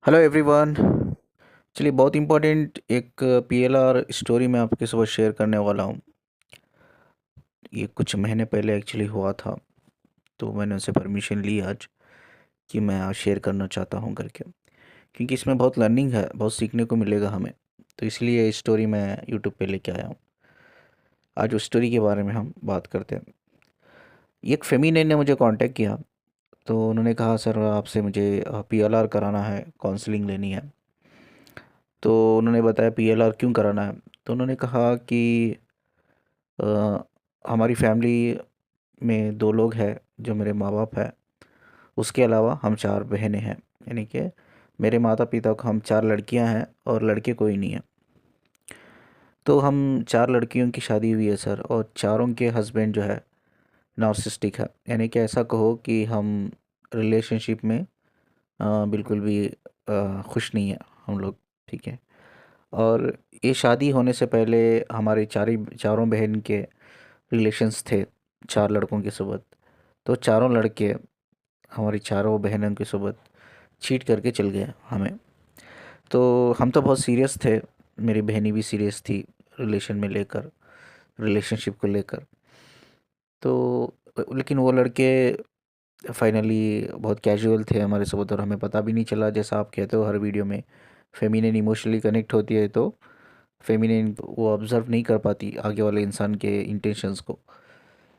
Hello everyone. चलिए, बहुत important एक पीएलआर स्टोरी मैं आपके साथ शेयर करने वाला हूँ। ये कुछ महीने पहले एक्चुअली हुआ था, तो मैंने उनसे परमिशन ली आज कि मैं आज शेयर करना चाहता हूँ करके, क्योंकि इसमें बहुत लर्निंग है, बहुत सीखने को मिलेगा हमें। तो इसलिए ये स्टोरी मैं यूट्यूब पे लेके आया हूँ। आज उस स्टोरी के बारे में हम बात करते हैं। एक फेमिनिन ने मुझे कांटेक्ट किया, तो उन्होंने कहा सर आपसे मुझे पीएलआर कराना है, काउंसलिंग लेनी है। तो उन्होंने बताया पीएलआर क्यों कराना है। तो उन्होंने कहा कि अ, हमारी फैमिली में 2 लोग हैं, जो मेरे माँ-बाप हैं। उसके अलावा हम 4 बहनें हैं। यानी कि मेरे माता-पिता को हम 4 लड़कियां हैं और लड़के कोई नहीं है। तो हम 4 लड़कियों की शादी हुई है सर, और चारों के हस्बैंड जो है नार्सिसिस्टिक है। यानी कि ऐसा कहो कि हम रिलेशनशिप में बिल्कुल भी खुश नहीं है हम लोग। ठीक है। और ये शादी होने से पहले हमारे चारों बहन के रिलेशंस थे 4 लड़कों के साथ। तो चारों लड़के हमारी चारों बहनों के साथ चीट करके चल गए हमें। तो हम तो बहुत सीरियस थे, मेरी बहनी भी सीरियस थी रिलेशनशिप को लेकर। तो लेकिन वो लड़के फाइनली बहुत कैजुअल थे हमारे साथ, और हमें पता भी नहीं चला। जैसा आप कहते हो हर वीडियो में, फेमिनिन इमोशनली कनेक्ट होती है, तो फेमिनिन वो ऑब्जर्व नहीं कर पाती आगे वाले इंसान के इंटेंशंस को,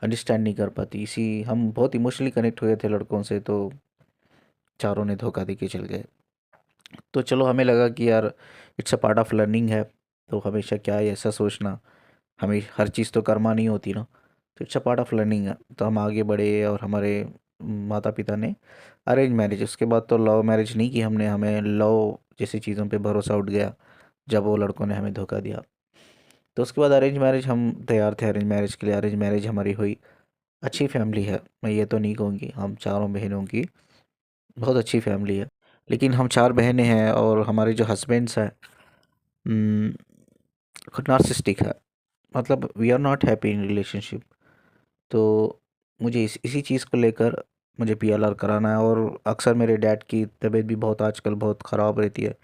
अंडरस्टैंड नहीं कर पाती। इसी हम बहुत इमोशनली कनेक्ट हुए थे लड़कों से, तो चारों ने धोखा दे के चल गए। तो चलो, हमें लगा कि यार it's a part of learning है। तो हमेशा क्या है ऐसा सोचना, हमें हर चीज़ तो कर्मा नहीं होती ना। तो it's a part of learning है। तो हम आगे बढ़े, और हमारे माता पिता ने अरेंज मैरिज, उसके बाद तो लव मैरिज नहीं की हमने। हमें लव जैसी चीज़ों पे भरोसा उठ गया जब वो लड़कों ने हमें धोखा दिया। तो उसके बाद अरेंज मैरिज, हम तैयार थे अरेंज मैरिज के लिए। अरेंज मैरिज हमारी हुई। अच्छी फैमिली है, मैं ये तो नहीं कहूँगी, हम चारों बहनों की बहुत अच्छी फैमिली है। लेकिन हम 4 बहनें हैं, और हमारे जो हस्बैंड्स हैं खुद नार्सिसिस्टिक है। मतलब we are not happy in relationship. तो मुझे इसी चीज़ को लेकर मुझे पीएलआर कराना है। और अक्सर मेरे डैड की तबीयत भी बहुत आजकल बहुत ख़राब रहती है,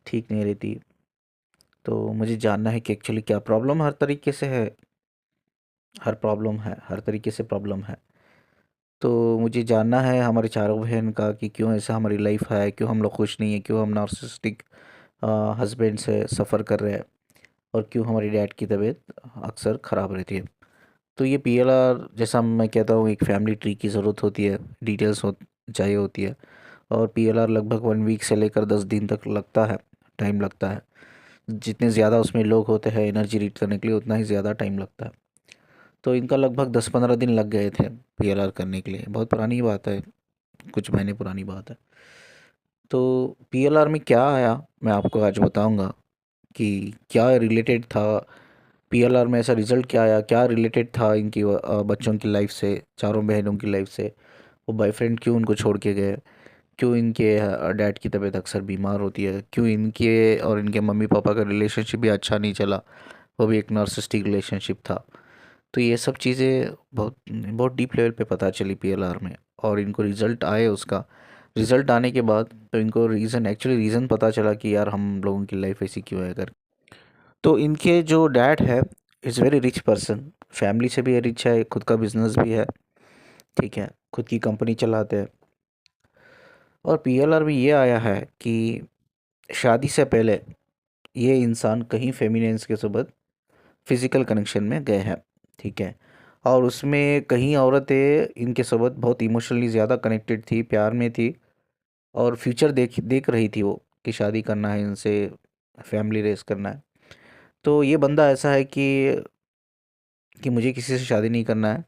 ठीक नहीं रहती। तो मुझे जानना है कि एक्चुअली क्या प्रॉब्लम, हर तरीके से है, हर तरीके से प्रॉब्लम है। तो मुझे जानना है हमारे चारों बहन का कि क्यों ऐसा हमारी लाइफ है, क्यों हम लोग खुश नहीं है, क्यों हम नार्सिसिस्टिक हस्बैंड से सफ़र कर रहे हैं, और क्यों हमारी डैड की तबीयत अक्सर ख़राब रहती है। तो ये पीएलआर, जैसा मैं कहता हूँ, एक फैमिली ट्री की ज़रूरत होती है, डिटेल्स हो चाहिए होती है। और पीएलआर लगभग 1 वीक से लेकर 10 दिन तक लगता है, टाइम लगता है। जितने ज़्यादा उसमें लोग होते हैं एनर्जी रीड करने के लिए, उतना ही ज़्यादा टाइम लगता है। तो इनका लगभग 10-15 दिन लग गए थे पीएलआर करने के लिए। बहुत पुरानी बात है, कुछ महीने पुरानी बात है। तो पीएलआर में क्या आया, मैं आपको आज बताऊंगा कि क्या रिलेटेड था पीएलआर में, ऐसा रिजल्ट क्या आया, क्या रिलेटेड था इनकी बच्चों की लाइफ से, चारों बहनों की लाइफ से। वो बॉयफ्रेंड क्यों उनको छोड़ के गए, क्यों इनके डैड की तबीयत अक्सर बीमार होती है, क्यों इनके और इनके मम्मी पापा का रिलेशनशिप भी अच्छा नहीं चला, वो भी एक नार्सिसिस्टिक रिलेशनशिप था। तो ये सब चीज़ें बहुत बहुत डीप लेवल पे पता चली पीएलआर में। और इनको रिज़ल्ट आए, उसका रिज़ल्ट आने के बाद तो इनको रीज़न पता चला कि यार हम लोगों की लाइफ ऐसी क्यों है कर। तो इनके जो डैड है is very rich person, family से भी रिच है, खुद का बिजनेस भी है। ठीक है, खुद की कंपनी चलाते हैं। और पीएलआर में ये आया है कि शादी से पहले ये इंसान कहीं फेमिनिन्स के साथ फिजिकल कनेक्शन में गए हैं। ठीक है। और उसमें कहीं औरतें इनके साथ बहुत इमोशनली ज़्यादा कनेक्टेड थी, प्यार में थी, और फ्यूचर देख देख रही थी वो कि शादी करना है इनसे, फैमिली रेस करना है। तो ये बंदा ऐसा है कि मुझे किसी से शादी नहीं करना है,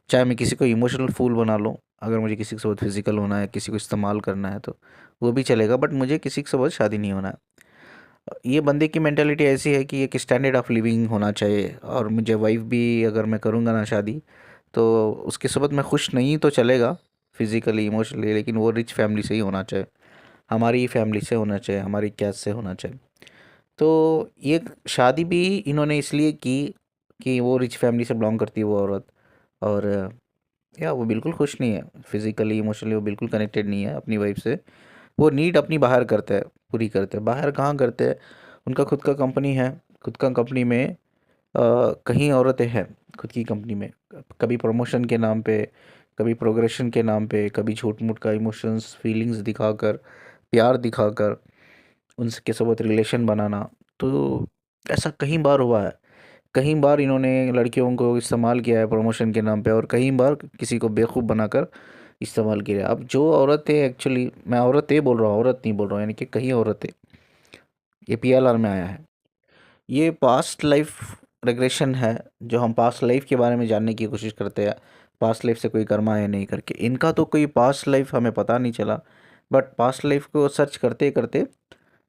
चाहे मैं किसी को इमोशनल फूल बना लूँ। अगर मुझे किसी के साथ फिजिकल होना है, किसी को इस्तेमाल करना है, तो वो भी चलेगा, बट मुझे किसी के साथ शादी नहीं होना है। ये बंदे की मेंटालिटी ऐसी है कि एक स्टैंडर्ड ऑफ लिविंग होना चाहिए, और मुझे वाइफ भी अगर मैं करूँगा ना शादी, तो उसके साथ मैं खुश नहीं तो चलेगा फिजिकली इमोशनली, लेकिन वो रिच फैमिली से ही होना चाहिए, हमारी ही फैमिली से होना चाहिए, हमारी कैस्ट से होना चाहिए। तो ये शादी भी इन्होंने इसलिए की कि वो रिच फैमिली से बिलोंग करती है वो औरत। और या वो बिल्कुल खुश नहीं है फिजिकली इमोशनली, वो बिल्कुल कनेक्टेड नहीं है अपनी वाइफ से। वो नीड अपनी बाहर करते हैं, पूरी करते हैं। बाहर कहाँ करते हैं, उनका खुद का कंपनी है, खुद का कंपनी में कहीं औरतें हैं खुद की कंपनी में, कभी प्रमोशन के नाम पे, कभी प्रोग्रेशन के नाम पे, कभी झूठ मूठ का इमोशंस फीलिंग्स दिखाकर, प्यार दिखाकर उनके साथ रिलेशन बनाना। तो ऐसा कई बार हुआ है, कई बार इन्होंने लड़कियों को इस्तेमाल किया है प्रमोशन के नाम पे, और कई बार किसी को बेवकूफ़ बनाकर इस्तेमाल किया है। अब जो औरतें, एक्चुअली मैं औरतें बोल रहा हूँ, औरत नहीं बोल रहा हूँ, यानी कि कई औरतें, ये पीएलआर में आया है। ये पास्ट लाइफ रिग्रेशन है, जो हम पास्ट लाइफ के बारे में जानने की कोशिश करते हैं, पास्ट लाइफ से कोई कर्मा है नहीं करके। इनका तो कोई पास्ट लाइफ हमें पता नहीं चला, बट पास्ट लाइफ को सर्च करते करते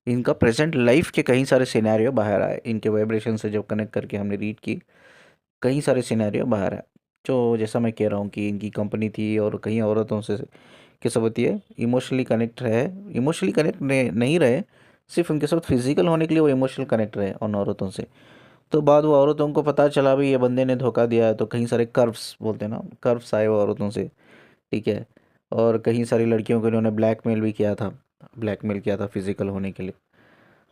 इनका प्रेजेंट लाइफ के कई सारे सिनेरियो बाहर आए। इनके वाइब्रेशन से जब कनेक्ट करके हमने रीड की, कई सारे सिनेरियो बाहर आए। जो जैसा मैं कह रहा हूँ कि इनकी कंपनी थी और कई औरतों से के साथ ये इमोशनली कनेक्ट रहे, इमोशनली कनेक्ट नहीं रहे, सिर्फ उनके साथ फिजिकल होने के लिए वो इमोशनल कनेक्ट रहे उन औरतों से। तो बाद वो औरतों को पता चला भाई ये बंदे ने धोखा दिया है, तो कई सारे कर्व्स बोलते हैं ना, कर्व्स आए वो औरतों से, ठीक है। और कई सारी लड़कियों को इन्होंने ब्लैकमेल भी किया था, ब्लैकमेल किया था फिजिकल होने के लिए।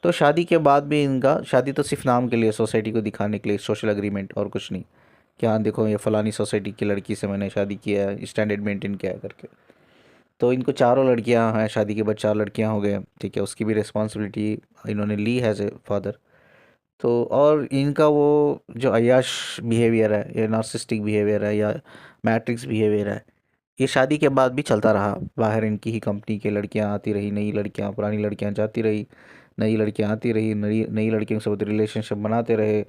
तो शादी के बाद भी इनका, शादी तो सिर्फ नाम के लिए, सोसाइटी को दिखाने के लिए, सोशल एग्रीमेंट और कुछ नहीं, कि हाँ देखो ये फलानी सोसाइटी की लड़की से मैंने शादी किया है, स्टैंडर्ड मेंटेन किया है करके। तो इनको चारों लड़कियां हैं, शादी के बाद 4 लड़कियां हो गए, ठीक है। उसकी भी रिस्पॉन्सिबिलिटी इन्होंने ली है एज ए फादर। तो और इनका वो जो अय्याश बिहेवियर है, या नार्सिस्टिक बिहेवियर है, या मैट्रिक्स बिहेवियर है, ये शादी के बाद भी चलता रहा। बाहर इनकी ही कंपनी के लड़कियां आती रही, नई लड़कियां, पुरानी लड़कियां जाती रही, नई लड़कियां आती रही, नई नई लड़कियों के साथ रिलेशनशिप बनाते रहे,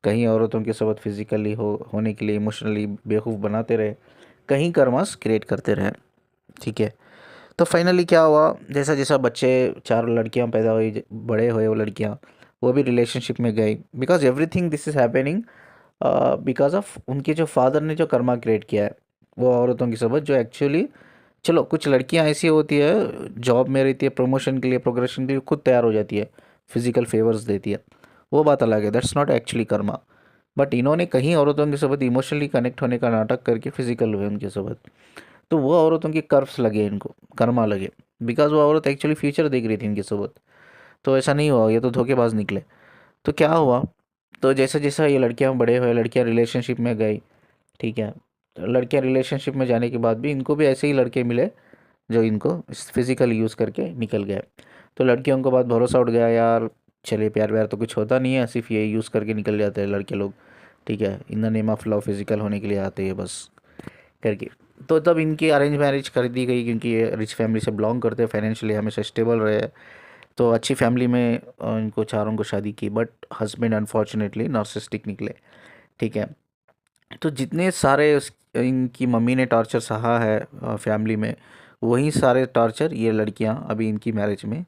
कहीं औरतों के साथ फिजिकली होने के लिए इमोशनली बेवकूफ़ बनाते रहे, कहीं कर्मस क्रिएट करते रहे, ठीक है। तो फाइनली क्या हुआ, जैसा जैसा बच्चे, 4 लड़कियां पैदा हुई, बड़े हुए वो लड़कियां, वो भी रिलेशनशिप में गई, because everything this is happening because of उनके जो फादर ने जो कर्मा क्रिएट किया है वो औरतों की सोबत, जो एक्चुअली, चलो कुछ लड़कियां ऐसी होती है जॉब में रहती है, प्रमोशन के लिए, प्रोग्रेशन के लिए खुद तैयार हो जाती है, फिजिकल फेवर्स देती है, वो बात अलग है, that's not actually Karma. But इन्होंने कहीं औरतों के साथ इमोशनली कनेक्ट होने का नाटक करके फिजिकल हुए उनके साथ, तो वो औरतों के कर्व्स लगे, इनको कर्मा लगे, बिकॉज वो औरत एक्चुअली फ्यूचर देख रही थी इनके साथ। तो ऐसा नहीं हुआ, ये तो धोखेबाज निकले। तो क्या हुआ, तो जैसा जैसा ये लड़कियां बड़े हुए, लड़कियां रिलेशनशिप में गई, ठीक है। तो लड़कियां रिलेशनशिप में जाने के बाद भी इनको भी ऐसे ही लड़के मिले जो इनको फिजिकल यूज़ करके निकल गए। तो लड़कियों को बाद भरोसा उठ गया, यार चलिए प्यार व्यार तो कुछ होता नहीं है, सिर्फ ये यूज़ करके निकल जाते हैं लड़के लोग, ठीक है, in the name of love physical होने के लिए आते हैं बस करके। तो तब इनकी अरेंज मैरिज कर दी गई, क्योंकि ये रिच फैमिली से बिलोंग करते हैं, फाइनेंशियली हमेशा स्टेबल रहे, तो अच्छी फैमिली में इनको चारों को शादी की। बट हस्बैंड अनफॉर्चुनेटली नार्सिसिस्टिक निकले, ठीक है। तो जितने सारे इनकी मम्मी ने टॉर्चर सहा है फैमिली में, वही सारे टॉर्चर ये लड़कियां अभी इनकी मैरिज में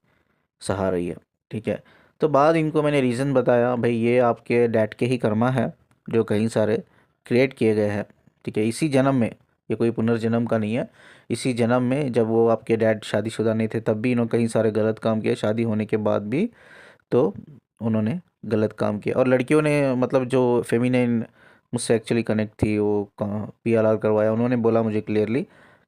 सहा रही है, ठीक है। तो बाद इनको मैंने रीज़न बताया, भाई ये आपके डैड के ही कर्मा है जो कई सारे क्रिएट किए गए हैं, ठीक है, इसी जन्म में, ये कोई पुनर्जन्म का नहीं है। इसी जन्म में जब वो आपके डैड शादीशुदा नहीं थे तब भी इन्होंने कई सारे गलत काम किए, शादी होने के बाद भी तो उन्होंने गलत काम किया। और लड़कियों ने, मतलब जो फेमिनिन मुझसे एक्चुअली कनेक्ट थी, वो कहाँ पीएलआर करवाया, उन्होंने बोला मुझे क्लियरली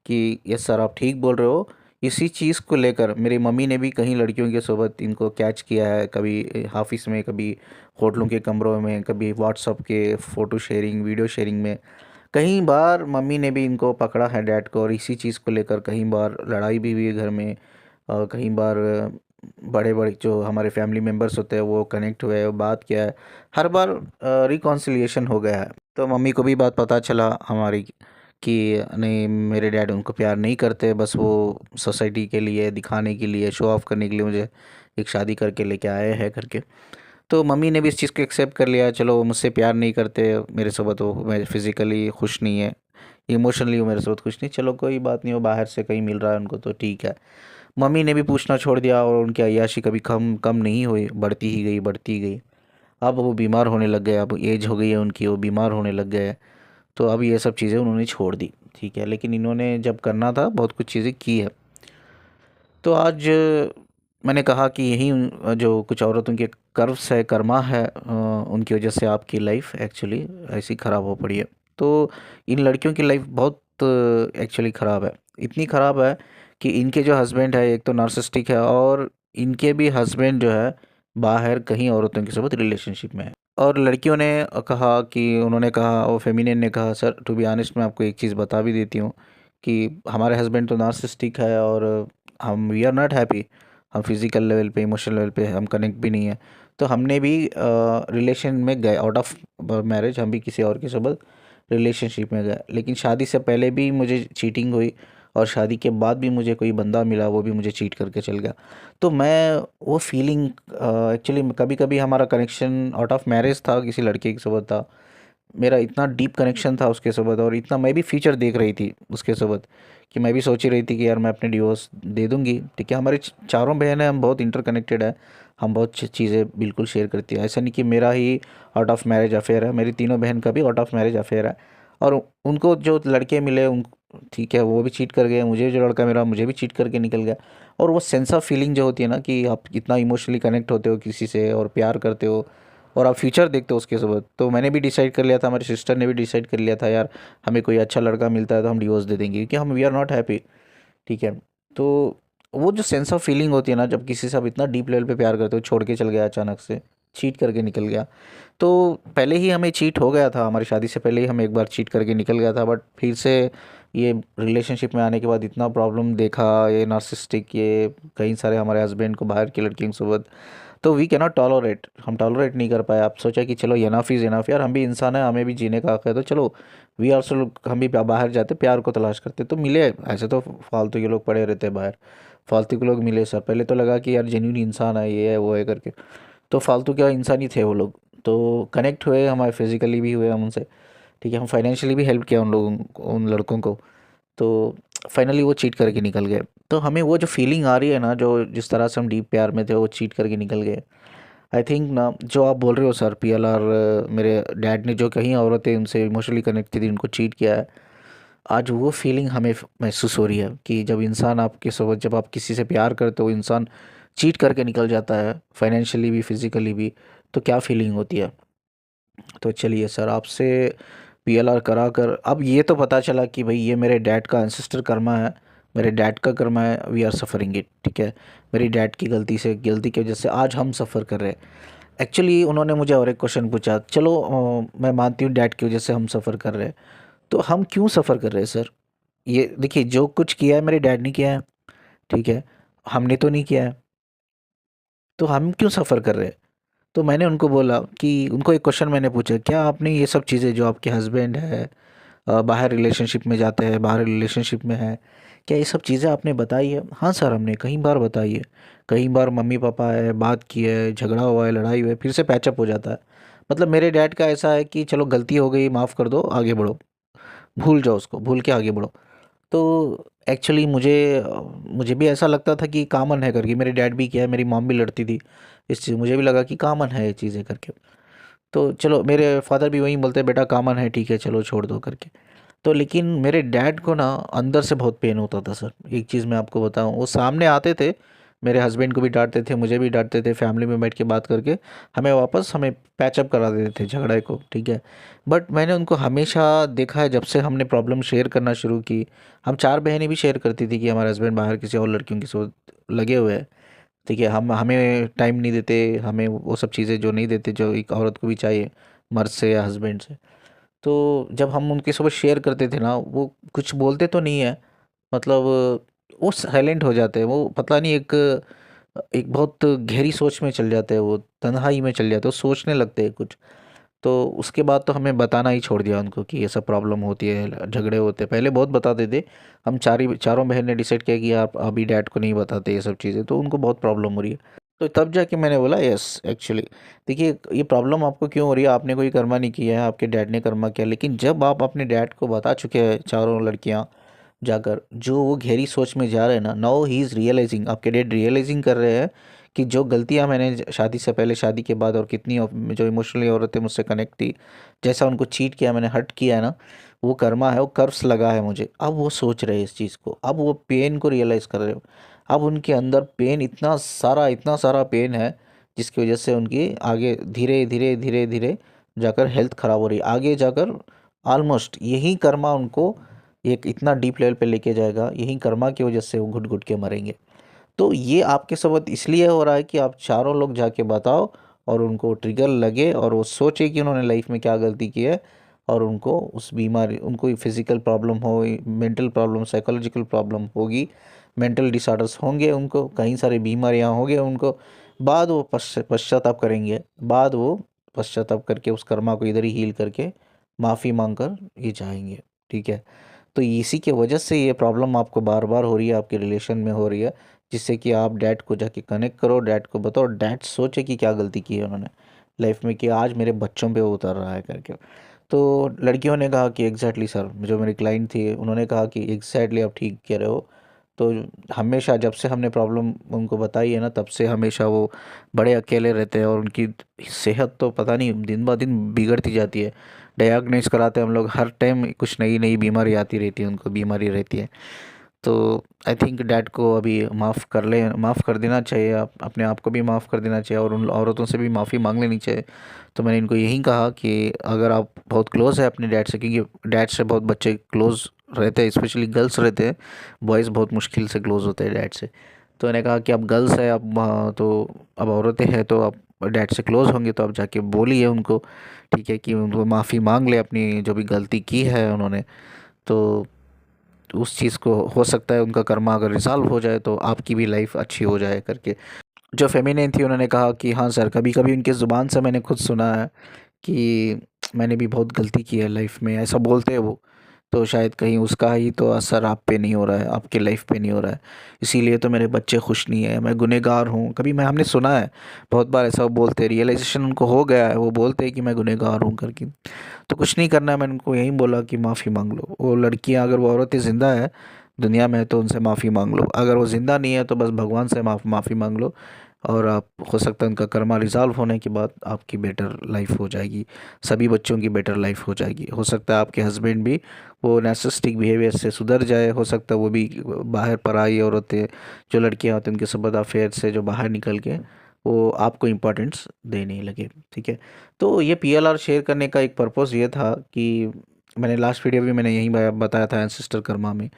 कि यस सर आप ठीक बोल रहे हो। इसी चीज़ को लेकर मेरी मम्मी ने भी कहीं लड़कियों के सोबत इनको कैच किया है, कभी ऑफिस में, कभी होटलों के कमरों में, कभी व्हाट्सअप के फ़ोटो शेयरिंग, वीडियो शेयरिंग में, कई बार मम्मी ने भी इनको पकड़ा है डैड को, और इसी चीज़ को लेकर कई बार लड़ाई भी हुई है घर में। और कई बार बड़े बड़े जो हमारे फैमिली मेम्बर्स होते हैं वो कनेक्ट हुए, बात किया है, हर बार रिकॉन्सिलिएशन हो गया है। तो मम्मी को भी बात पता चला हमारी कि नहीं मेरे डैड उनको प्यार नहीं करते, बस वो सोसाइटी के लिए, दिखाने के लिए, शो ऑफ करने के लिए मुझे एक शादी करके लेके आए हैं करके। तो मम्मी ने भी इस चीज़ को एक्सेप्ट कर लिया, चलो वो मुझसे प्यार नहीं करते, मेरे साथ वो, मैं फिज़िकली खुश नहीं है, इमोशनली वो मेरे साथ खुश नहीं, चलो कोई बात नहीं, वो बाहर से कहीं मिल रहा है उनको तो ठीक है। मम्मी ने भी पूछना छोड़ दिया, और उनकी अय्याशी कभी कम कम नहीं हुई, बढ़ती ही गई, बढ़ती ही गई। अब वो बीमार होने लग गए, अब एज हो गई है उनकी, वो बीमार होने लग गए, तो अब ये सब चीज़ें उन्होंने छोड़ दी, ठीक है। लेकिन इन्होंने जब करना था बहुत कुछ चीज़ें की है। तो आज मैंने कहा कि यही जो कुछ औरतों के कर्व्स है, कर्मा है, उनकी वजह से आपकी लाइफ एक्चुअली ऐसी ख़राब हो पड़ी है। तो इन लड़कियों की लाइफ बहुत एक्चुअली ख़राब है, इतनी ख़राब है कि इनके जो हस्बैंड है एक तो नार्सिसिस्टिक है, और इनके भी हस्बैंड जो है बाहर कहीं औरतों के साथ रिलेशनशिप में है। और लड़कियों ने कहा कि उन्होंने कहा, और फेमिनिन ने कहा, सर टू बी ऑनेस्ट मैं आपको एक चीज़ बता भी देती हूँ कि हमारे हस्बैंड तो नार्सिसिस्टिक है और हम वी आर नॉट हैप्पी। हम फिज़िकल लेवल पे, इमोशनल लेवल पे हम कनेक्ट भी नहीं है। तो हमने भी रिलेशन में गए, आउट ऑफ मैरिज हम भी किसी और के साथ रिलेशनशिप में गए, लेकिन शादी से पहले भी मुझे चीटिंग हुई और शादी के बाद भी मुझे कोई बंदा मिला, वो भी मुझे चीट करके चल गया। तो मैं वो फीलिंग, एक्चुअली कभी कभी हमारा कनेक्शन आउट ऑफ मैरिज था, किसी लड़के के साथ था, मेरा इतना डीप कनेक्शन था उसके साथ, और इतना मैं भी फ्यूचर देख रही थी उसके साथ कि मैं भी सोच ही रही थी कि यार मैं अपने डिवोर्स दे दूंगी। ठीक है, हमारी चारों बहनें हम बहुत इंटरकनेक्टेड है, हम बहुत चीज़ें बिल्कुल शेयर करती है। ऐसा नहीं कि मेरा ही आउट ऑफ मैरिज अफेयर है, मेरी तीनों बहन का भी आउट ऑफ मैरिज अफेयर है। और उनको जो लड़के मिले उन, ठीक है, वो भी चीट कर गए, मुझे जो लड़का मिला मुझे भी चीट करके निकल गया। और वो सेंस ऑफ फीलिंग जो होती है ना, कि आप इतना इमोशनली कनेक्ट होते हो किसी से और प्यार करते हो और आप फ्यूचर देखते हो उसके साथ। तो मैंने भी डिसाइड कर लिया था, हमारी सिस्टर ने भी डिसाइड कर लिया था, यार हमें कोई अच्छा लड़का मिलता है तो हम डिवोर्स दे देंगे, क्योंकि हम वी आर नॉट हैप्पी। ठीक है। तो वो जो सेंस ऑफ फीलिंग होती है ना, जब किसी से आप इतना डीप लेवल पे प्यार करते हो, छोड़ के चल गया अचानक से, चीट करके निकल गया। तो पहले ही हमें चीट हो गया था, हमारी शादी से पहले ही हम एक बार चीट करके निकल गया था, बट फिर से ये रिलेशनशिप में आने के बाद इतना प्रॉब्लम देखा, ये नार्सिसिस्टिक, ये कई सारे हमारे हस्बैंड को बाहर की लड़कियों के साथ, तो वी कैनॉट टॉलरेट, हम टॉलरेट नहीं कर पाए। आप सोचा कि चलो इनफ इज़ इनफ, यार हम भी इंसान है, हमें भी जीने का हक है, तो चलो वी आल्सो, हम भी बाहर जाते, प्यार को तलाश करते, तो मिले। ऐसे तो फालतू के लोग पड़े रहते हैं बाहर, फालतू के लोग मिले सर। पहले तो लगा कि यार जेन्यून इंसान है, ये है वो है करके, तो फालतू क्या इंसान ही थे वो लोग। तो कनेक्ट हुए, हमारे फिजिकली भी हुए हम उनसे। ठीक है, हम फाइनेंशियली भी हेल्प किया उन लोगों को, उन लड़कों को। तो फाइनली वो चीट करके निकल गए। तो हमें वो जो फीलिंग आ रही है ना, जो जिस तरह से हम डीप प्यार में थे, वो चीट करके निकल गए। आई थिंक ना, जो आप बोल रहे हो सर, पीएलआर, मेरे डैड ने जो कहीं औरतें उनसे इमोशनली कनेक्ट थी, उनको चीट किया है, आज वो फीलिंग हमें महसूस हो रही है कि जब इंसान आपके साथ, जब आप किसी से प्यार करते हो, इंसान चीट करके निकल जाता है, फाइनेंशियली भी फिजिकली भी, तो क्या फीलिंग होती है। तो चलिए सर, आपसे पीएलआर करा कर अब ये तो पता चला कि भाई ये मेरे डैड का एंसेस्टर कर्मा है, मेरे डैड का कर्मा है, वी आर सफरिंग इट। ठीक है, मेरी डैड की गलती की वजह से आज हम सफ़र कर रहे हैं। एक्चुअली उन्होंने मुझे और एक क्वेश्चन पूछा, चलो मैं मानती हूँ डैड की वजह से हम सफ़र कर रहे हैं, तो हम क्यों सफ़र कर रहे हैं सर। ये देखिए, जो कुछ किया है मेरे डैड ने किया है, ठीक है, हमने तो नहीं किया है, तो हम क्यों सफ़र कर रहे हैं। तो मैंने उनको बोला कि, उनको एक क्वेश्चन मैंने पूछा, क्या आपने ये सब चीज़ें जो आपके हस्बैंड है बाहर रिलेशनशिप में जाते हैं, बाहर रिलेशनशिप में है, क्या ये सब चीज़ें आपने बताई है। हाँ सर, हमने कई बार बताई है, कई बार मम्मी पापा है, बात की है, झगड़ा हुआ है, लड़ाई हुई है, फिर से पैचअप हो जाता है। मतलब मेरे डैड का ऐसा है कि चलो गलती हो गई, माफ़ कर दो, आगे बढ़ो, भूल जाओ उसको, भूल के आगे बढ़ो। तो एक्चुअली मुझे भी ऐसा लगता था कि कॉमन है करके, मेरे डैड भी किया है, मेरी मॉम भी लड़ती थी इस चीज़, मुझे भी लगा कि कॉमन है ये चीज़ें करके। तो चलो, मेरे फादर भी वही बोलते हैं, बेटा कॉमन है, ठीक है चलो छोड़ दो करके। तो लेकिन मेरे डैड को ना अंदर से बहुत पेन होता था सर। एक चीज़ मैं आपको बताऊं, वो सामने आते थे, मेरे हस्बैंड को भी डांटते थे, मुझे भी डांटते थे, फैमिली में बैठ के बात करके हमें पैचअप करा देते थे झगड़े को। ठीक है, बट मैंने उनको हमेशा देखा है, जब से हमने प्रॉब्लम शेयर करना शुरू की, हम चार बहनें भी शेयर करती थी कि हमारे हस्बैंड बाहर किसी और लड़कियों के साथ लगे हुए हैं। ठीक है, हम हमें टाइम नहीं देते, हमें वो सब चीज़ें जो नहीं देते, जो एक औरत को भी चाहिए मर्द से या हस्बैंड से। तो जब हम उनके साथ शेयर करते थे ना, वो कुछ बोलते तो नहीं है, मतलब वो साइलेंट हो जाते हैं, वो पता नहीं, एक एक बहुत गहरी सोच में चल जाते हैं, वो तन्हाई में चल जाते हैं, वो सोचने लगते हैं कुछ। तो उसके बाद तो हमें बताना ही छोड़ दिया उनको कि ये सब प्रॉब्लम होती है, झगड़े होते हैं। पहले बहुत बताते थे, हम चारों बहन ने डिसाइड किया कि आप अभी डैड को नहीं बताते ये सब चीज़ें, तो उनको बहुत प्रॉब्लम हो रही है। तो तब जाके मैंने बोला, यस एक्चुअली, देखिए ये प्रॉब्लम आपको क्यों हो रही है, आपने कोई कर्मा नहीं किया है, आपके डैड ने कर्मा किया। लेकिन जब आप अपने डैड को बता चुके हैं, चारों लड़कियां जाकर, जो वो गहरी सोच में जा रहे हैं ना, नाउ ही इज़ रियलाइजिंग, आपके डैड रियलाइजिंग कर रहे हैं कि जो गलतियां मैंने शादी से पहले, शादी के बाद, और कितनी जो इमोशनली औरतें मुझसे कनेक्ट थी, जैसा उनको चीट किया मैंने, हर्ट किया है ना, वो कर्मा है, वो कर्व्स लगा है मुझे। अब वो सोच रहे हैं इस चीज़ को, अब वो पेन को रियलाइज़ कर रहे हो। अब उनके अंदर पेन, इतना सारा पेन है, जिसकी वजह से उनकी आगे धीरे धीरे जाकर हेल्थ ख़राब हो रही है, आगे जाकर ऑलमोस्ट यही कर्मा उनको एक इतना डीप लेवल पे लेके जाएगा, यही कर्मा की वजह से वो घुट घुट के मरेंगे। तो ये आपके साथ इसलिए हो रहा है कि आप चारों लोग जाके बताओ और उनको ट्रिगर लगे और वो सोचे कि उन्होंने लाइफ में क्या गलती की है, और उनको उस बीमारी, उनको फिजिकल प्रॉब्लम हो, मेंटल प्रॉब्लम, साइकोलॉजिकल प्रॉब्लम होगी, मेंटल डिसऑर्डर्स होंगे, उनको कई सारी बीमारियां होंगे उनको, बाद वो पश्चाताप करेंगे, बाद वो पश्चाताप करके उस कर्मा को इधर ही हील करके माफ़ी मांग कर ये चाहेंगे। ठीक है। तो इसी के वजह से ये प्रॉब्लम आपको बार बार हो रही है, आपके रिलेशन में हो रही है, जिससे कि आप डैड को जाके कनेक्ट करो, डैड को बताओ, डैड सोचे कि क्या गलती की है उन्होंने लाइफ में कि आज मेरे बच्चों पे वो उतर रहा है करके। तो लड़कियों ने कहा कि एग्जैक्टली सर, जो मेरी क्लाइंट थी उन्होंने कहा कि एग्जैक्टली आप ठीक कह रहे हो। तो हमेशा जब से हमने प्रॉब्लम उनको बताई है ना, तब से हमेशा वो बड़े अकेले रहते हैं और उनकी सेहत तो पता नहीं दिन ब दिन बिगड़ती जाती है। डायग्नोज कराते हैं हम लोग, हर टाइम कुछ नई नई बीमारी आती रहती है, उनको बीमारी रहती है। तो आई थिंक डैड को अभी माफ़ कर ले, माफ़ कर देना चाहिए, आप अपने आप को भी माफ़ कर देना चाहिए और उन औरतों से भी माफ़ी मांग लेनी चाहिए। तो मैंने इनको यही कहा कि अगर आप बहुत क्लोज़ है अपने डैड से, क्योंकि डैड से बहुत बच्चे क्लोज़ रहते हैं, स्पेशली गर्ल्स रहते हैं, बॉयज़ बहुत मुश्किल से क्लोज़ होते हैं डैड से। तो मैंने कहा कि आप गर्ल्स है, अब तो अब औरतें हैं, तो आप डैड से क्लोज़ होंगे तो आप जाके बोलिए उनको, ठीक है, कि उनको माफ़ी मांग ले अपनी जो भी गलती की है उन्होंने। तो उस चीज़ को हो सकता है उनका कर्मा अगर रिज़ॉल्व हो जाए तो आपकी भी लाइफ अच्छी हो जाए करके। जो फेमिनिन थी उन्होंने कहा कि हाँ सर, कभी कभी उनकी ज़ुबान से मैंने खुद सुना है कि मैंने भी बहुत गलती की है लाइफ में, ऐसा बोलते हैं वो। तो शायद कहीं उसका ही तो असर आप पे नहीं हो रहा है, आपके लाइफ पे नहीं हो रहा है, इसीलिए तो मेरे बच्चे खुश नहीं है, मैं गुनहगार हूँ। कभी मैं हमने सुना है बहुत बार ऐसा वो बोलते हैं, रियलाइजेशन उनको हो गया है, वो बोलते हैं कि मैं गुनहगार हूँ करके। तो कुछ नहीं करना है, मैंने उनको यही बोला कि माफ़ी मांग लो। वो लड़कियां, अगर वो औरतें ज़िंदा है दुनिया में तो उनसे माफ़ी मांग लो, अगर वो ज़िंदा नहीं है तो बस भगवान से माफ़ी मांग लो। और आप, हो सकता है उनका कर्मा रिजॉल्व होने के बाद आपकी बेटर लाइफ हो जाएगी, सभी बच्चों की बेटर लाइफ हो जाएगी। हो सकता है आपके हस्बैंड भी वो नार्सिसिस्टिक बिहेवियर से सुधर जाए, हो सकता है वो भी बाहर पराई औरतें, जो लड़कियां होती हैं उनके संबंध अफेयर से जो बाहर निकल के वो आपको इम्पोर्टेंस देने लगे। ठीक है। तो ये पीएलआर शेयर करने का एक पर्पस ये था कि मैंने लास्ट वीडियो भी मैंने यही बताया था एंसेस्टर कर्मा में।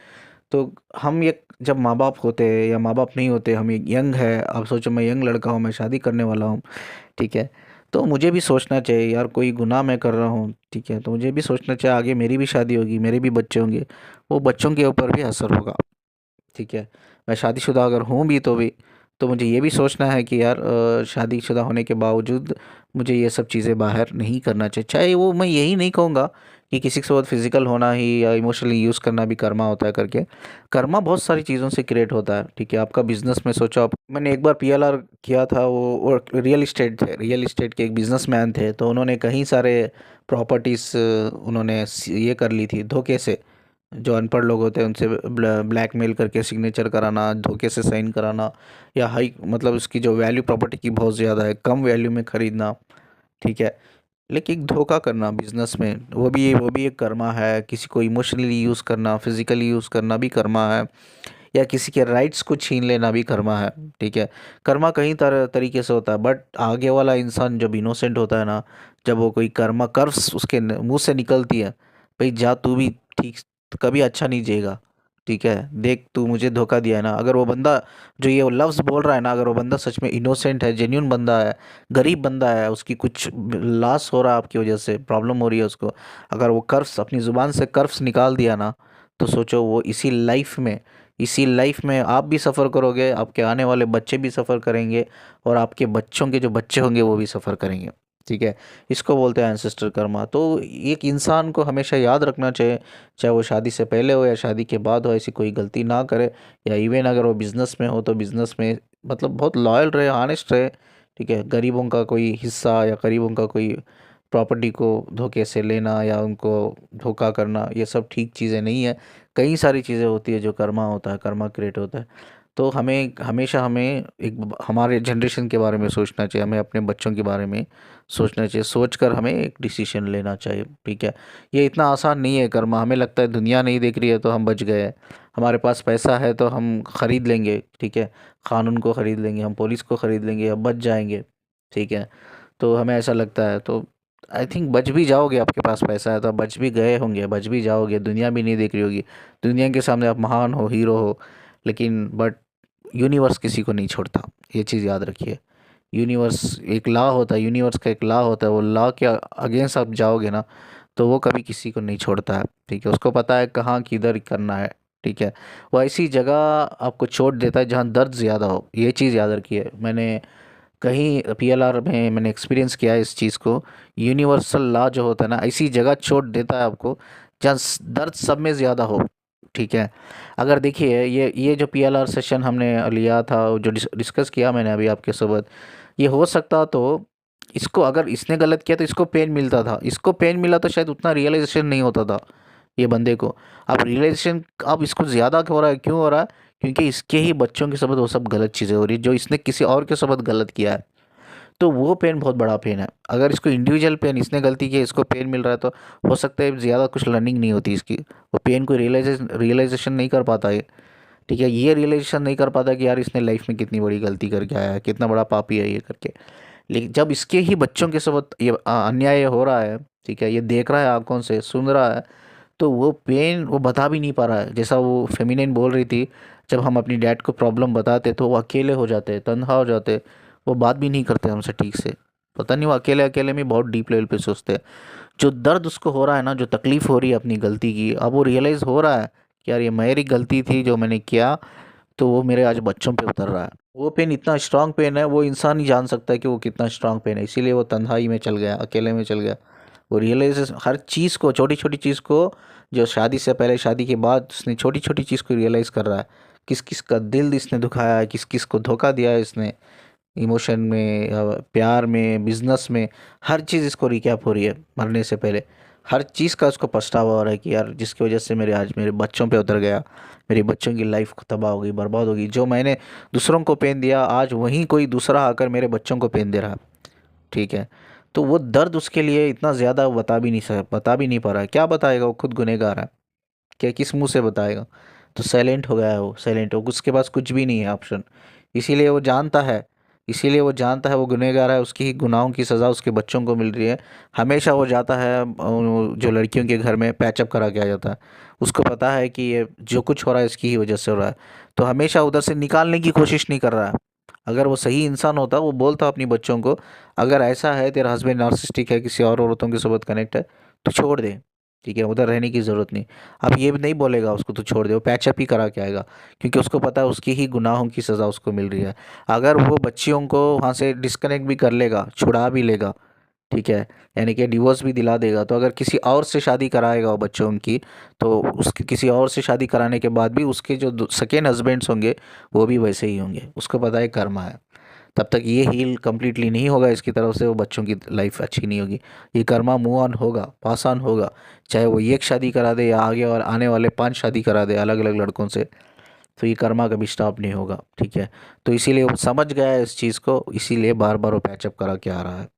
तो हम एक जब माँ बाप होते हैं या माँ बाप नहीं होते, हम एक यंग है, आप सोचो मैं यंग लड़का हूँ, मैं शादी करने वाला हूँ, ठीक है, तो मुझे भी सोचना चाहिए यार, कोई गुनाह मैं कर रहा हूँ, ठीक है, तो मुझे भी सोचना चाहिए आगे मेरी भी शादी होगी, मेरे भी बच्चे होंगे, वो बच्चों के ऊपर भी असर होगा। ठीक है। मैं शादीशुदा अगर हूँ भी तो मुझे ये भी सोचना है कि यार शादीशुदा होने के बावजूद मुझे ये सब चीज़ें बाहर नहीं करना चाहिए। चाहे वो, मैं यही नहीं कहूँगा कि किसी के साथ फिजिकल होना ही या इमोशनली यूज़ करना भी कर्मा होता है करके। कर्मा बहुत सारी चीज़ों से क्रिएट होता है। ठीक है। आपका बिजनेस में सोचो आप, मैंने एक बार पीएलआर किया था, वो रियल इस्टेट थे, रियल इस्टेट के एक बिजनेसमैन थे, तो उन्होंने कई सारे प्रॉपर्टीज़ उन्होंने ये कर ली थी धोखे से। जो अनपढ़ लोग होते हैं उनसे ब्लैकमेल करके सिग्नेचर कराना, धोखे से साइन कराना, या हाई मतलब उसकी जो वैल्यू प्रॉपर्टी की बहुत ज़्यादा है, कम वैल्यू में ख़रीदना। ठीक है। लेकिन धोखा करना बिजनेस में, वो भी एक कर्मा है। किसी को इमोशनली यूज़ करना, फिजिकली यूज़ करना भी कर्मा है, या किसी के राइट्स को छीन लेना भी कर्मा है। ठीक है। कर्मा कई तरह तरीके से होता है, बट आगे वाला इंसान जब इनोसेंट होता है ना, जब वो कोई कर्मा कर्व्स उसके मुंह से निकलती है, भाई जा तू भी ठीक, कभी अच्छा नहीं जिएगा। ठीक है। देख तू मुझे धोखा दिया है ना, अगर वो बंदा जो ये लफ्ज़ बोल रहा है ना, अगर वो बंदा सच में इनोसेंट है, जेन्यून बंदा है, गरीब बंदा है, उसकी कुछ लॉस हो रहा है आपकी वजह से, प्रॉब्लम हो रही है उसको, अगर वो कर्व्स अपनी ज़ुबान से कर्व्स निकाल दिया ना, तो सोचो वो इसी लाइफ में आप भी सफ़र करोगे, आपके आने वाले बच्चे भी सफ़र करेंगे, और आपके बच्चों के जो बच्चे होंगे वो भी सफ़र करेंगे। ठीक है। इसको बोलते हैं एंसेस्टर कर्मा। तो एक इंसान को हमेशा याद रखना चाहिए, चाहे वो शादी से पहले हो या शादी के बाद हो, ऐसी कोई गलती ना करे। या इवन अगर वो बिज़नेस में हो तो बिज़नेस में मतलब बहुत लॉयल रहे, ऑनेस्ट रहे। ठीक है। गरीबों का कोई हिस्सा या गरीबों का कोई प्रॉपर्टी को धोखे से लेना या उनको धोखा करना, ये सब ठीक चीज़ें नहीं है। कई सारी चीज़ें होती है जो कर्मा होता है, कर्मा क्रिएट होता है। तो हमें हमेशा हमें हमारे जनरेशन के बारे में सोचना चाहिए, हमें अपने बच्चों के बारे में सोचना चाहिए, सोचकर हमें एक डिसीजन लेना चाहिए। ठीक है। ये इतना आसान नहीं है कर्मा, हमें लगता है दुनिया नहीं देख रही है तो हम बच गए हैं, हमारे पास पैसा है तो हम ख़रीद लेंगे, ठीक है, कानून को ख़रीद लेंगे, हम पुलिस को ख़रीद लेंगे, हम बच जाएंगे। ठीक है। तो हमें ऐसा लगता है। तो आई थिंक बच भी जाओगे, आपके पास पैसा है तो आप बच भी गए होंगे, बच भी जाओगे, दुनिया भी नहीं देख रही होगी, दुनिया के सामने आप महान हो, हीरो हो, लेकिन बट यूनिवर्स किसी को नहीं छोड़ता, ये चीज़ याद रखिए। यूनिवर्स एक लॉ होता है, यूनिवर्स का एक लॉ होता है, वो लॉ के अगेंस्ट आप जाओगे ना तो वो कभी किसी को नहीं छोड़ता है, ठीक है। उसको पता है कहाँ किधर करना है, ठीक है। वो ऐसी जगह आपको छोड़ देता है जहाँ दर्द ज़्यादा हो, ये चीज़ याद रखिए। मैंने कहीं पीएलआर में मैंने एक्सपीरियंस किया है इस चीज़ को। यूनिवर्सल लॉ जो होता है ना, ऐसी जगह छोड़ देता है आपको जहाँ दर्द सब में ज़्यादा हो, ठीक है। अगर देखिए ये जो पीएलआर सेशन हमने लिया था, जो डिस्कस किया मैंने अभी आपके साथ, ये हो सकता तो इसको अगर इसने गलत किया तो इसको पेन मिलता था, इसको पेन मिला तो शायद उतना रियलाइजेशन नहीं होता था ये बंदे को। अब रियलाइजेशन अब इसको ज़्यादा हो रहा है, क्यों हो रहा है? क्योंकि इसके ही बच्चों के साथ वो सब गलत चीज़ें हो रही है जो इसने किसी और के साथ गलत किया है। तो वो पेन बहुत बड़ा पेन है। अगर इसको इंडिविजुअल पेन, इसने गलती की इसको पेन मिल रहा है, तो हो सकता है ज़्यादा कुछ लर्निंग नहीं होती इसकी, वो पेन को रियलाइजेशन नहीं कर पाता है, ठीक है। ये रियलाइजेशन नहीं कर पाता कि यार इसने लाइफ में कितनी बड़ी गलती करके आया है, कितना बड़ा पापी है ये करके। लेकिन जब इसके ही बच्चों के साथ ये अन्याय हो रहा है, ठीक है, ये देख रहा है, आंखों से सुन रहा है, तो वो पेन वो बता भी नहीं पा रहा है। जैसा वो फेमिनिन बोल रही थी, जब हम अपनी डैड को प्रॉब्लम बताते तो वो अकेले हो जाते, तन्हा हो जाते, वो बात भी नहीं करते हमसे ठीक से। पता नहीं वो अकेले अकेले में बहुत डीप लेवल पे सोचते हैं। जो दर्द उसको हो रहा है ना, जो तकलीफ़ हो रही है अपनी गलती की, अब वो रियलाइज़ हो रहा है कि यार ये मेरी गलती थी जो मैंने किया, तो वो मेरे आज बच्चों पे उतर रहा है। वो पेन इतना स्ट्रांग पेन है, वो इंसान ही जान सकता है कि वो कितना स्ट्रांग पेन है, इसीलिए वो तन्हाई में चल गया, अकेले में चल गया। वो रियलाइज हर चीज़ को, छोटी छोटी चीज़ को, जो शादी से पहले शादी के बाद उसने छोटी छोटी चीज़ को रियलाइज़ कर रहा है। किस किस का दिल इसने दुखाया है, किस किस को धोखा दिया है इसने, इमोशन में, प्यार में, बिजनेस में, हर चीज़ इसको रिकैप हो रही है मरने से पहले। हर चीज़ का उसको पछतावा हो रहा है कि यार जिसकी वजह से मेरे आज मेरे बच्चों पे उतर गया, मेरी बच्चों की लाइफ तबाह हो गई, बर्बाद हो गई। जो मैंने दूसरों को पेन दिया, आज वहीं कोई दूसरा आकर मेरे बच्चों को पेन दे रहा है, ठीक है। तो वो दर्द उसके लिए इतना ज़्यादा बता भी नहीं पा रहा है। क्या बताएगा, वो खुद गुनहगार है, क्या किस मुंह से बताएगा? तो साइलेंट हो गया है, वो साइलेंट हो, उसके पास कुछ भी नहीं है ऑप्शन। इसीलिए वो जानता है, इसीलिए वो जानता है वो गुनहगार है, उसकी ही गुनाहों की सज़ा उसके बच्चों को मिल रही है। हमेशा वो जाता है जो लड़कियों के घर में पैचअप करा के आ जाता है। उसको पता है कि ये जो कुछ हो रहा है इसकी ही वजह से हो रहा है, तो हमेशा उधर से निकालने की कोशिश नहीं कर रहा है। अगर वो सही इंसान होता, वो बोलता अपनी बच्चों को, अगर ऐसा है तेरा हस्बैंड नार्सिसिस्टिक है, किसी और औरतों के साथ कनेक्ट है, तो छोड़ दे, ठीक है, उधर रहने की ज़रूरत नहीं। अब ये भी नहीं बोलेगा उसको तो छोड़ दे, वो पैचअप ही करा के आएगा, क्योंकि उसको पता है उसकी ही गुनाहों की सज़ा उसको मिल रही है। अगर वो बच्चियों को वहाँ से डिस्कनेक्ट भी कर लेगा, छुड़ा भी लेगा, ठीक है, यानी कि डिवोर्स भी दिला देगा, तो अगर किसी और से शादी कराएगा वो बच्चों की, तो उसके किसी और से शादी कराने के बाद भी उसके जो सेकेंड हस्बैंड्स होंगे वो भी वैसे ही होंगे। उसको पता है कर्मा है, तब तक ये हील कम्प्लीटली नहीं होगा इसकी तरफ से, वो बच्चों की लाइफ अच्छी नहीं होगी। ये कर्मा मूव ऑन होगा, पास ऑन होगा, चाहे वो एक शादी करा दे या आगे और आने वाले 5 शादी करा दे अलग अलग लड़कों से, तो ये कर्मा कभी स्टॉप नहीं होगा, ठीक है। तो इसीलिए वो समझ गया है इस चीज़ को, इसीलिए बार बार वो पैचअप करा के आ रहा है।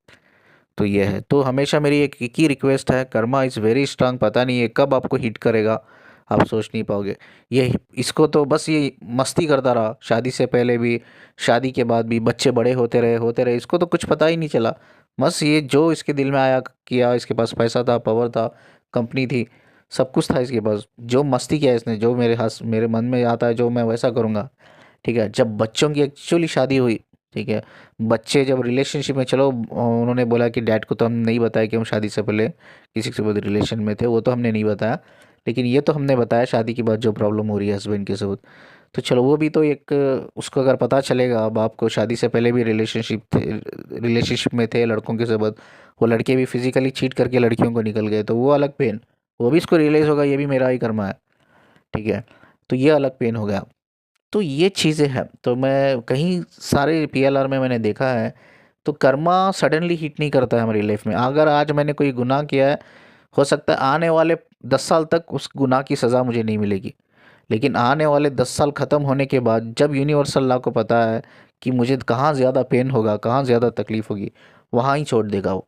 तो ये है, तो हमेशा मेरी एक ही रिक्वेस्ट है, कर्मा इज़ वेरी स्ट्रांग, पता नहीं है कब आपको हिट करेगा, आप सोच नहीं पाओगे। ये इसको तो बस ये मस्ती करता रहा, शादी से पहले भी, शादी के बाद भी, बच्चे बड़े होते रहे, इसको तो कुछ पता ही नहीं चला। बस ये जो इसके दिल में आया किया, इसके पास पैसा था, पावर था, कंपनी थी, सब कुछ था इसके पास, जो मस्ती किया इसने, जो मेरे मन में आता है जो मैं वैसा करूँगा, ठीक है। जब बच्चों की एक्चुअली शादी हुई, ठीक है, बच्चे जब रिलेशनशिप में, चलो उन्होंने बोला कि डैड को तो हम नहीं बताया कि हम शादी से पहले किसी के साथ रिलेशन में थे, वो तो हमने नहीं बताया, लेकिन ये तो हमने बताया शादी के बाद जो प्रॉब्लम हो रही है हस्बैंड के साथ। तो चलो वो भी तो एक, उसको अगर पता चलेगा, अब आपको शादी से पहले भी रिलेशनशिप में थे लड़कों के साथ, वो लड़के भी फिजिकली चीट करके लड़कियों को निकल गए, तो वो अलग पेन, वो भी इसको रियलाइज़ होगा ये भी मेरा ही कर्मा है, ठीक है। तो ये अलग पेन हो गया। तो ये चीज़ें हैं, तो मैं कहीं सारे पीएलआर में मैंने देखा है, तो कर्मा सडनली हिट नहीं करता है हमारी लाइफ में। अगर आज मैंने कोई गुनाह किया है, हो सकता है आने वाले 10 साल तक उस गुनाह की सज़ा मुझे नहीं मिलेगी, लेकिन आने वाले 10 साल ख़त्म होने के बाद जब यूनिवर्सल लॉ को पता है कि मुझे कहाँ ज़्यादा पेन होगा, कहाँ ज़्यादा तकलीफ़ होगी, वहाँ ही छोड़ देगा वो,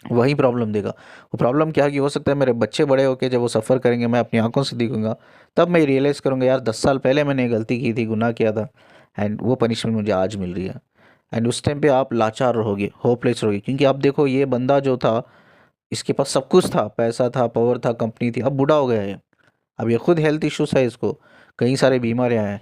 वही प्रॉब्लम देगा। वो प्रॉब्लम क्या, कि हो सकता है मेरे बच्चे बड़े होके जब वो सफ़र करेंगे, मैं अपनी आंखों से देखूंगा, तब मैं रियलाइज़ करूंगा यार 10 साल पहले मैंने गलती की थी, गुनाह किया था, एंड वो पनिशमेंट मुझे आज मिल रही है। एंड उस टाइम पे आप लाचार रहोगे, होपलेस रहोगे, क्योंकि आप देखो ये बंदा जो था, इसके पास सब कुछ था, पैसा था, पावर था, कंपनी थी, अब बूढ़ा हो गया है। अब ये खुद हेल्थ इश्यूज है इसको, कई सारे बीमारियां हैं,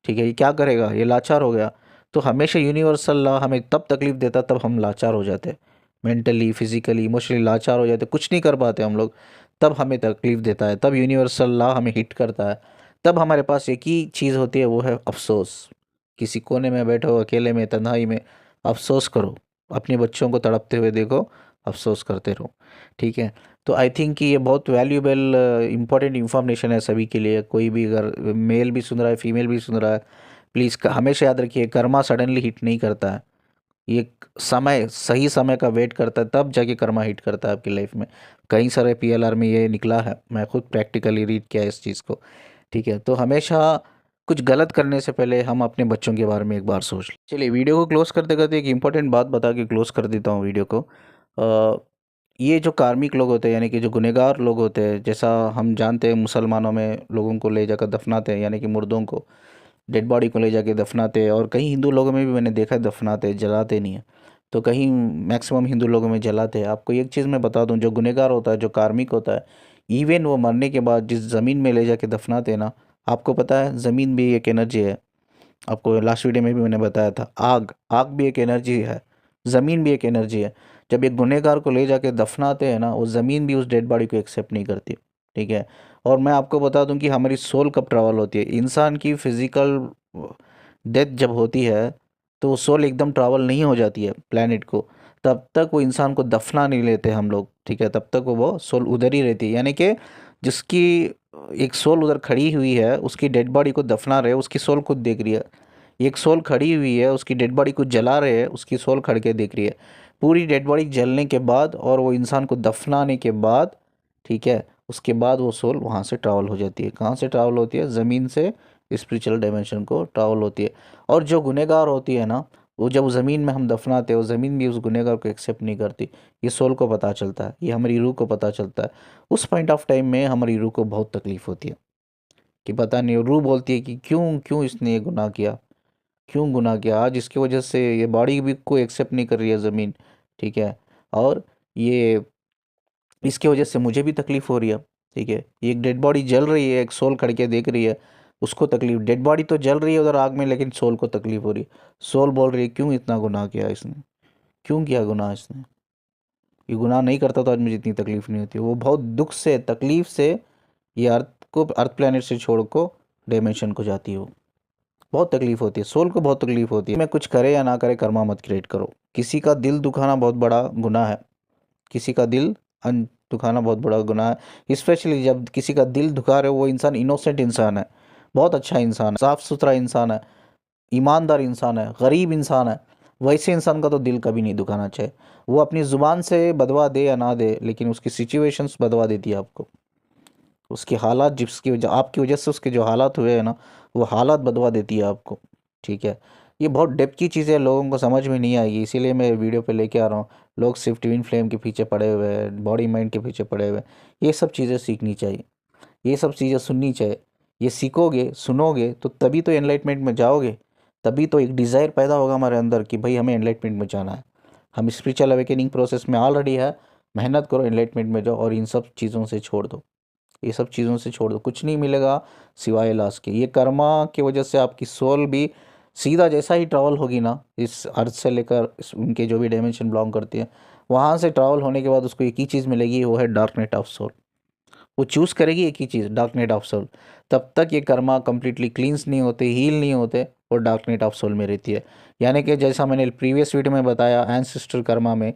ठीक है, ये क्या करेगा, ये लाचार हो गया। तो हमेशा यूनिवर्सल लॉ हमें तब तकलीफ देता तब हम लाचार हो जाते, मेंटली फिजिकली इमोशनली लाचार हो जाते, कुछ नहीं कर पाते हम लोग, तब हमें तकलीफ देता है, तब यूनिवर्सल लॉ हमें हिट करता है। तब हमारे पास एक ही चीज़ होती है, वो है अफसोस। किसी कोने में बैठो अकेले में, तन्हाई में, अफसोस करो, अपने बच्चों को तड़पते हुए देखो, अफसोस करते रहो, ठीक है। तो आई थिंक कि ये बहुत वैल्यूबल इंपॉर्टेंट इन्फॉर्मेशन है सभी के लिए। कोई भी अगर मेल भी सुन रहा है, फीमेल भी सुन रहा है, प्लीज़ हमेशा याद रखिए, कर्मा सडनली हिट नहीं करता है। ये समय, सही समय का वेट करता है, तब जाके कर्मा हिट करता है आपकी लाइफ में। कई सारे पीएलआर में ये निकला है, मैं खुद प्रैक्टिकली रीड किया है इस चीज़ को, ठीक है। तो हमेशा कुछ गलत करने से पहले हम अपने बच्चों के बारे में एक बार सोच लें। चलिए वीडियो को क्लोज करते करते एक इम्पोर्टेंट बात बता के क्लोज कर देता हूँ वीडियो को। ये जो कार्मिक लोग होते हैं, यानी कि जो गुनहगार लोग होते हैं, जैसा हम जानते हैं मुसलमानों में लोगों को ले जाकर दफनाते हैं, यानी कि मुर्दों को, डेड बॉडी को ले जाके दफनाते हैं, और कई हिंदू लोगों में भी मैंने देखा है दफनाते हैं, जलाते नहीं है। तो कहीं मैक्सिमम हिंदू लोगों में जलाते हैं। आपको एक चीज़ मैं बता दूं, जो गुनहगार होता है, जो कार्मिक होता है, इवन वो मरने के बाद जिस ज़मीन में ले जाके दफनाते हैं ना, आपको पता है ज़मीन भी एक एनर्जी है। आपको लास्ट वीडियो में भी मैंने बताया था, आग आग भी एक एनर्जी है, ज़मीन भी एक एनर्जी है। जब एक गुनहगार को ले जाके दफनाते हैं ना, वो ज़मीन भी उस डेड बॉडी को एक्सेप्ट नहीं करती, ठीक है। और मैं आपको बता दूं कि हमारी सोल कब ट्रैवल होती है, इंसान की फिजिकल डेथ जब होती है, तो सोल एकदम ट्रैवल नहीं हो जाती है प्लेनेट को, तब तक वो इंसान को दफना नहीं लेते हम लोग, ठीक है। तब तक वो सोल उधर ही रहती है, यानी कि जिसकी एक सोल उधर खड़ी हुई है, उसकी डेड बॉडी को दफना रहे, उसकी सोल खुद देख रही है। एक सोल खड़ी हुई है, उसकी डेड बॉडी को जला रहे हैं, उसकी सोल खड़ के देख रही है। पूरी डेड बॉडी जलने के बाद और वो इंसान को दफनाने के बाद, ठीक है, उसके बाद वो सोल वहाँ से ट्रैवल हो जाती है। कहाँ से ट्रैवल होती है? ज़मीन से स्पिरिचुअल डायमेंशन को ट्रैवल होती है। और जो गुनहगार होती है ना, वो जब ज़मीन में हम दफनाते हैं, वो ज़मीन भी उस गुनहगार को एक्सेप्ट नहीं करती। ये सोल को पता चलता है, ये हमारी रूह को पता चलता है। उस पॉइंट ऑफ टाइम में हमारी रूह को बहुत तकलीफ होती है कि पता नहीं, रूह बोलती है कि क्यों क्यों इसने ये गुनाह किया, क्यों गुनाह किया, आज इसकी वजह से ये बॉडी भी कोई एक्सेप्ट नहीं कर रही है ज़मीन, ठीक है। और ये इसकी वजह से मुझे भी तकलीफ़ हो रही है, ठीक है। एक डेड बॉडी जल रही है, एक सोल खड़ के देख रही है, उसको तकलीफ, डेड बॉडी तो जल रही है उधर आग में, लेकिन सोल को तकलीफ हो रही है। सोल बोल रही है क्यों इतना गुनाह किया इसने, क्यों किया गुनाह इसने, ये गुनाह नहीं करता तो आज मुझे इतनी तकलीफ नहीं होती। वो बहुत दुख से, तकलीफ से ये अर्थ प्लेनेट से छोड़ को डायमेंशन को जाती है। वो बहुत तकलीफ होती है, सोल को बहुत तकलीफ होती है। मैं कुछ करे या ना करे, कर्मा मत क्रिएट करो। किसी का दिल दुखाना बहुत बड़ा गुनाह है, किसी का दिल दुखाना बहुत बड़ा गुनाह है। स्पेशली जब किसी का दिल दुखा रहे हो, वो इंसान इनोसेंट इंसान है, बहुत अच्छा इंसान है, साफ सुथरा इंसान है, ईमानदार इंसान है, गरीब इंसान है, वैसे इंसान का तो दिल कभी नहीं दुखाना चाहिए। वो अपनी ज़ुबान से बदवा दे या ना दे, लेकिन उसकी सिचुएशंस बदवा देती है आपको, उसके हालात, जिसकी वजह, आपकी वजह से उसके जो हालात हुए हैं ना, वो हालात बदवा देती है आपको, ठीक है। ये बहुत डेप्थ की चीज़ें लोगों को समझ में नहीं आएगी, इसीलिए मैं वीडियो पे लेके आ रहा हूँ। लोग सिर्फ ट्विन फ्लेम के पीछे पड़े हुए हैं, बॉडी माइंड के पीछे पड़े हुए हैं। ये सब चीज़ें सीखनी चाहिए, ये सब चीज़ें सुननी चाहिए। ये सीखोगे, सुनोगे, तो तभी तो एनलाइटमेंट में जाओगे, तभी तो एक डिज़ायर पैदा होगा हमारे अंदर कि भाई हमें एनलाइटमेंट में जाना है। हम स्पिरिचुअल अवेकनिंग प्रोसेस में ऑलरेडी है, मेहनत करो, एनलाइटमेंट में जाओ, और इन सब चीज़ों से छोड़ दो, ये सब चीज़ों से छोड़ दो। कुछ नहीं मिलेगा सिवाय लाश के। ये कर्मा की वजह से आपकी सोल भी सीधा जैसा ही ट्रैवल होगी ना, इस अर्थ से लेकर उनके जो भी डायमेंशन बिलोंग करती है, वहाँ से ट्रैवल होने के बाद उसको एक ही चीज़ मिलेगी, वो है डार्क नाइट ऑफ सोल। वो चूज़ करेगी एक ही चीज़, डार्क नाइट ऑफ सोल। तब तक ये कर्मा कंप्लीटली क्लींस नहीं होते, हील नहीं होते, और डार्क नाइट ऑफ सोल में रहती है। यानी कि जैसा मैंने प्रीवियस वीडियो में बताया, एंसेस्टर कर्मा में,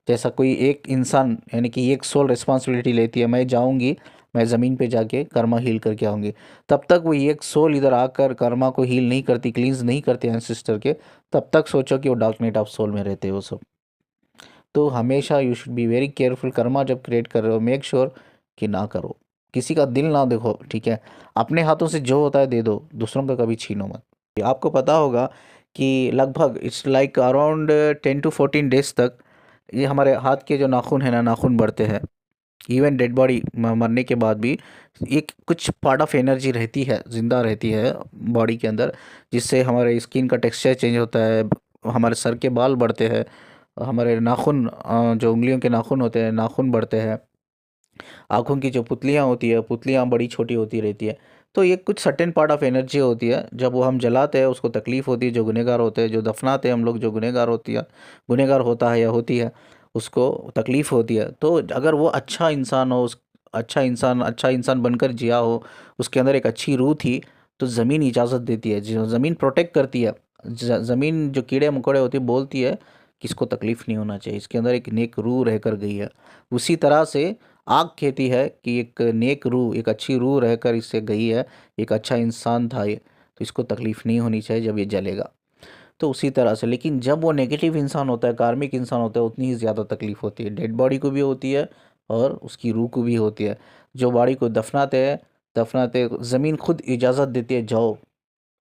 जैसा कोई एक इंसान, यानी कि एक सोल रिस्पॉन्सिबिलिटी लेती है, मैं जाऊंगी, मैं ज़मीन पे जाके कर्मा हील करके आऊँगी, तब तक वो एक सोल इधर आकर कर्मा को हील नहीं करती, क्लींस नहीं करती एंसेस्टर के, तब तक सोचो कि वो डार्क नाइट ऑफ सोल में रहते हो सब। तो हमेशा you should be very careful, Karma जब क्रिएट कर रहे हो, मेक श्योर कि ना करो, किसी का दिल ना देखो, ठीक है। अपने हाथों से जो होता है दे दो, दूसरों का कभी छीनो मत। आपको पता होगा कि लगभग it's like around 10 to 14 days तक ये हमारे हाथ के जो नाखून है ना, नाखून बढ़ते हैं। इवन डेड बॉडी मरने के बाद भी एक कुछ पार्ट ऑफ एनर्जी रहती है, जिंदा रहती है बॉडी के अंदर, जिससे हमारे स्किन का टेक्सचर चेंज होता है, हमारे सर के बाल बढ़ते हैं, हमारे नाखून जो उंगलियों के नाखून होते हैं नाखून बढ़ते हैं, आँखों की जो पुतलियाँ होती है पुतलियाँ बड़ी छोटी होती रहती है। तो ये कुछ सर्टेन पार्ट ऑफ एनर्जी होती है, जब वो हम जलाते हैं उसको तकलीफ़ होती है, जो गुनहगार होते हैं, जो दफनाते हैं हम लोग, जो गुनहगार होती है, गुनहगार होता है या होती है, उसको तकलीफ़ होती है। तो अगर वो अच्छा इंसान हो, उस अच्छा इंसान बनकर जिया हो, उसके अंदर एक अच्छी रूह थी, तो ज़मीन इजाज़त देती है, जो ज़मीन प्रोटेक्ट करती है। ज़मीन जो कीड़े-मकोड़े होते हैं बोलती है कि इसको तकलीफ़ नहीं होना चाहिए, इसके अंदर एक नेक रूह रहकर गई है। उसी तरह से आग कहती है कि एक नेक रूह, एक अच्छी रूह रहकर इससे गई है, एक अच्छा इंसान था ये, तो इसको तकलीफ़ नहीं होनी चाहिए जब ये जलेगा। तो उसी तरह से लेकिन जब वो नेगेटिव इंसान होता है, कार्मिक इंसान होता है, उतनी ही ज़्यादा तकलीफ़ होती है। डेड बॉडी को भी होती है और उसकी रूह को भी होती है। जो बॉडी को दफ़नाते ज़मीन खुद इजाज़त देती है, जाओ।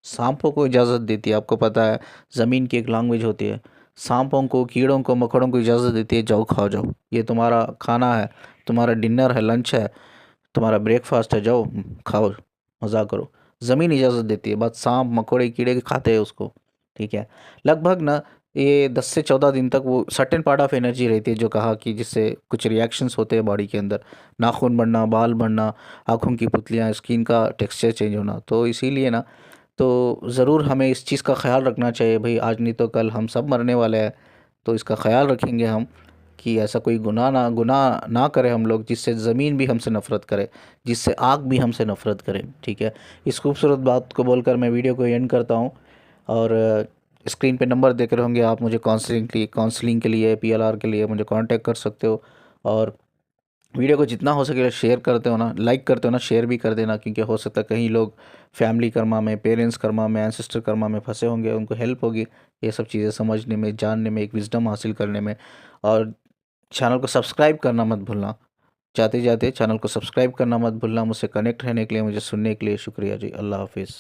सांपों को इजाज़त देती है, आपको पता है ज़मीन की एक लैंग्वेज होती है। सांपों को, कीड़ों को, मकोड़ों को इजाज़त देती है, जाओ खाओ जाओ, ये तुम्हारा खाना है, तुम्हारा डिनर है, लंच है, तुम्हारा ब्रेकफास्ट है, जाओ खाओ, मज़ा करो। ज़मीन इजाज़त देती है, बस सांप मकोड़े कीड़े खाते हैं उसको, ठीक है। लगभग ना ये 10 से 14 दिन तक वो सर्टेन पार्ट ऑफ एनर्जी रहती है, जो कहा कि जिससे कुछ रिएक्शंस होते हैं बॉडी के अंदर, नाखून बढ़ना, बाल बढ़ना, आँखों की पुतलियाँ, स्किन का टेक्सचर चेंज होना। तो इसीलिए ना, तो ज़रूर हमें इस चीज़ का ख़्याल रखना चाहिए भाई, आज नहीं तो कल हम सब मरने वाले हैं। तो इसका ख़्याल रखेंगे हम कि ऐसा कोई गुनाह ना करें हम लोग, जिससे ज़मीन भी हमसे नफ़रत करे, जिससे आग भी हमसे नफ़रत करे, ठीक है। इस खूबसूरत बात को बोलकर मैं वीडियो को एंड करता हूँ। और स्क्रीन पे नंबर देख रहे होंगे आप, मुझे काउंसलिंग के लिए, पीएलआर के लिए मुझे कांटेक्ट कर सकते हो। और वीडियो को जितना हो सके शेयर करते हो ना, लाइक करते हो ना, शेयर भी कर देना, क्योंकि हो सकता है कहीं लोग फैमिली कर्मा में, पेरेंट्स कर्मा में, एंसेस्टर कर्मा में फंसे होंगे, उनको हेल्प होगी ये सब चीज़ें समझने में, जानने में, एक विजडम हासिल करने में। और चैनल को सब्सक्राइब करना मत भूलना, जाते जाते चैनल को सब्सक्राइब करना मत भूलना। मुझसे कनेक्ट रहने के लिए, मुझे सुनने के लिए शुक्रिया जी। अल्लाह हाफिज़।